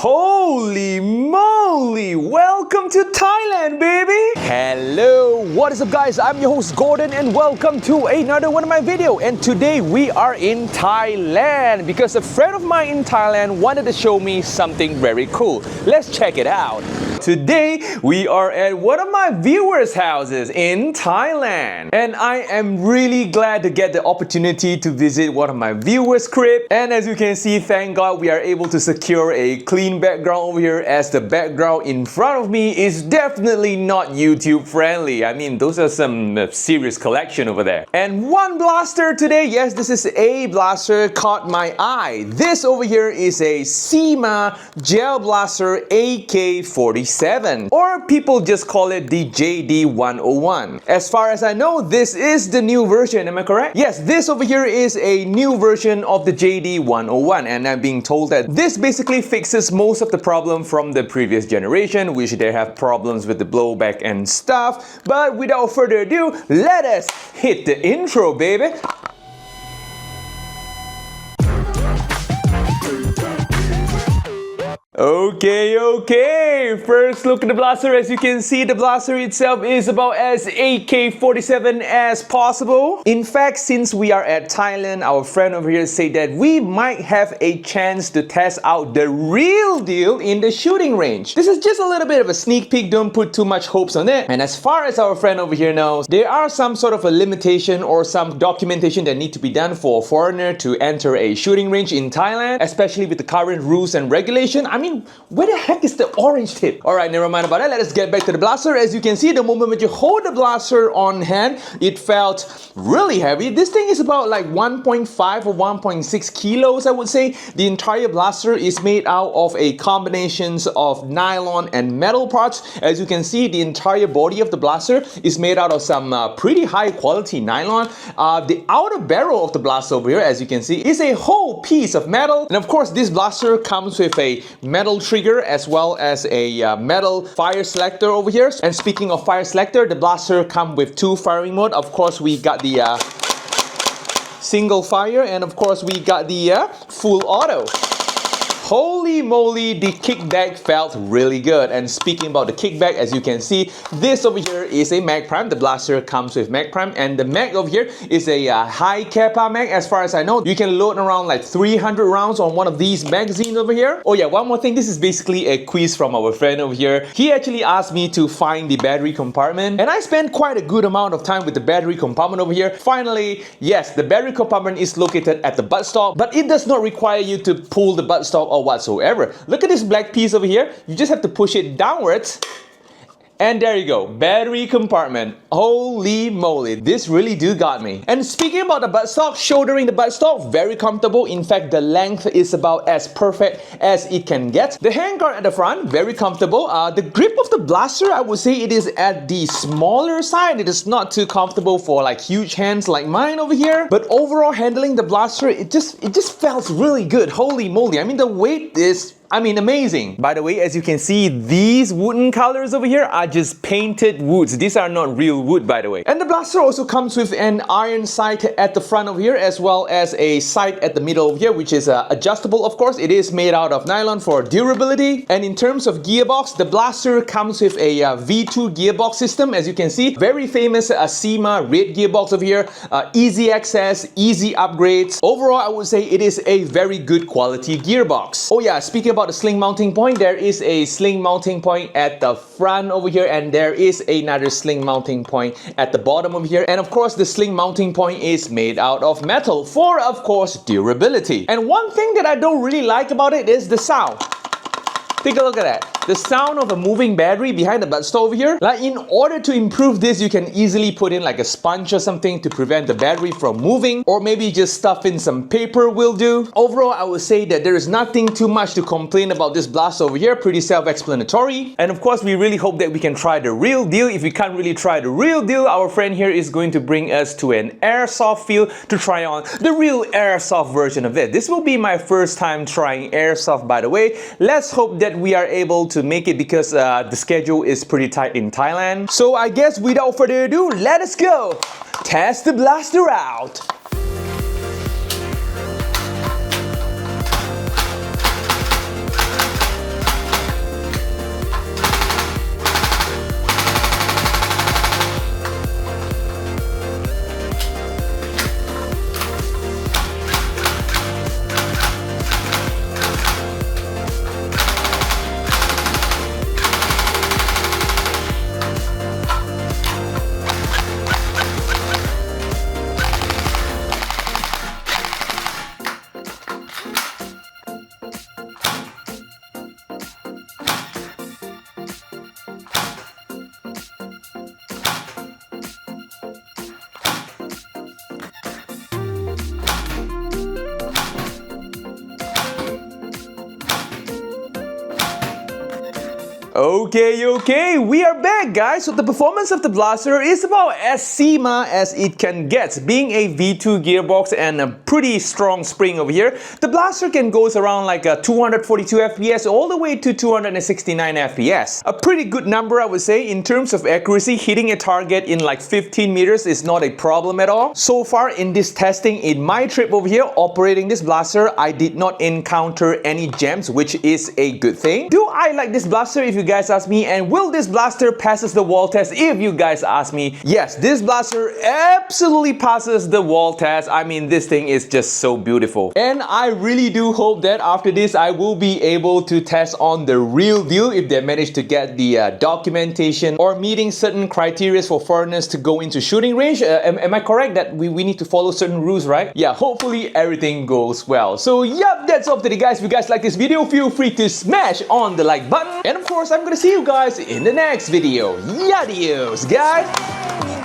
Holy moly! Welcome to Thailand, baby! Hello, what is up guys? I'm your host Gordon and welcome to another one of my videos. And today we are in Thailand because a friend of mine in Thailand wanted to show me something very cool. Let's check it out. Today we are at one of my viewers' houses in Thailand. And I am really glad to get the opportunity to visit one of my viewers' crib. And as you can see, thank God we are able to secure a clean background over here, as the background in front of me is definitely not YouTube friendly. I mean, those are some serious collection over there. And one blaster today, yes, this is a blaster, caught my eye. This over here is a Cyma Gel Blaster AK47, or people just call it the JD101. As far as I know, this is the new version, am I correct? Yes, this over here is a new version of the JD101, and I'm being told that this basically fixes most of the problem from the previous generation, which they have problems with the blowback and stuff. But without further ado, let us hit the intro, baby. Okay, first look at the blaster. As you can see, the blaster itself is about as AK47 as possible. In fact, since we are at Thailand, our friend over here said that we might have a chance to test out the real deal in the shooting range. This is just a little bit of a sneak peek, don't put too much hopes on it. And as far as our friend over here knows, there are some sort of a limitation or some documentation that need to be done for a foreigner to enter a shooting range in Thailand, especially with the current rules and regulation. I mean, where the heck is the orange tip? Alright, never mind about that. Let us get back to the blaster. As you can see, the moment when you hold the blaster on hand, it felt really heavy. This thing is about like 1.5 or 1.6 kilos, I would say. The entire blaster is made out of a combination of nylon and metal parts. As you can see, the entire body of the blaster is made out of some pretty high quality nylon. The outer barrel of the blaster over here, as you can see, is a whole piece of metal. And of course, this blaster comes with a metal trigger as well as a metal fire selector over here. And speaking of fire selector, the blaster comes with two firing mode. Of course, we got the single fire, and of course we got the full auto. Holy moly, the kickback felt really good. And speaking about the kickback, as you can see, this over here is a mag prime. The blaster comes with mag prime, and the mag over here is a high capa mag. As far as I know, you can load around like 300 rounds on one of these magazines over here. Oh yeah, one more thing, this is basically a quiz from our friend over here. He actually asked me to find the battery compartment, and I spent quite a good amount of time with the battery compartment over here. Finally, yes, the battery compartment is located at the buttstock, but it does not require you to pull the buttstock or whatsoever. Look at this black piece over here. You just have to push it downwards. And there you go, battery compartment. Holy moly, this really got me. And speaking about the buttstock, shouldering the buttstock, very comfortable. In fact, the length is about as perfect as it can get. The handguard at the front, very comfortable. The grip of the blaster, I would say it is at the smaller side. It is not too comfortable for like huge hands like mine over here. But overall, handling the blaster, it just felt really good. Holy moly, I mean, the weight is amazing. By the way, as you can see, these wooden colors over here are just painted woods. These are not real wood, by the way. And the blaster also comes with an iron sight at the front over here, as well as a sight at the middle over here, which is adjustable, of course. It is made out of nylon for durability. And in terms of gearbox, the blaster comes with a V2 gearbox system, as you can see. Very famous Cyma red gearbox over here. Easy access, easy upgrades. Overall, I would say it is a very good quality gearbox. Oh yeah, speaking about the sling mounting point, there is a sling mounting point at the front over here, and there is another sling mounting point at the bottom over here. And of course, the sling mounting point is made out of metal for, of course, durability. And one thing that I don't really like about it is the sound. Take a look at that. The sound of a moving battery behind the buttstock over here. Like, in order to improve this, you can easily put in like a sponge or something to prevent the battery from moving, or maybe just stuff in some paper will do. Overall, I would say that there is nothing too much to complain about this blaster over here. Pretty self-explanatory. And of course, we really hope that we can try the real deal. If we can't really try the real deal, our friend here is going to bring us to an airsoft field to try on the real airsoft version of it. This will be my first time trying airsoft, by the way. Let's hope that we are able to make it, because the schedule is pretty tight in Thailand. So I guess without further ado, let us go test the blaster out. Okay, we are back, guys. So the performance of the blaster is about as CYMA as it can get. Being a V2 gearbox and a pretty strong spring over here, the blaster can go around like a 242 FPS all the way to 269 FPS. A pretty good number, I would say. In terms of accuracy, hitting a target in like 15 meters is not a problem at all. So far in this testing, in my trip over here operating this blaster, I did not encounter any jams, which is a good thing. Do I like this blaster, if you guys ask me, and will this blaster passes the wall test, if you guys ask me? Yes, this blaster absolutely passes the wall test. I mean, this thing is just so beautiful. And I really do hope that after this, I will be able to test on the real deal if they manage to get the documentation or meeting certain criteria for foreigners to go into shooting range. Am I correct that we need to follow certain rules, right? Yeah, hopefully everything goes well. So yep, that's all today, guys. If you guys like this video, feel free to smash on the like button. And of course, I'm gonna see you guys in the next video. Adios, guys!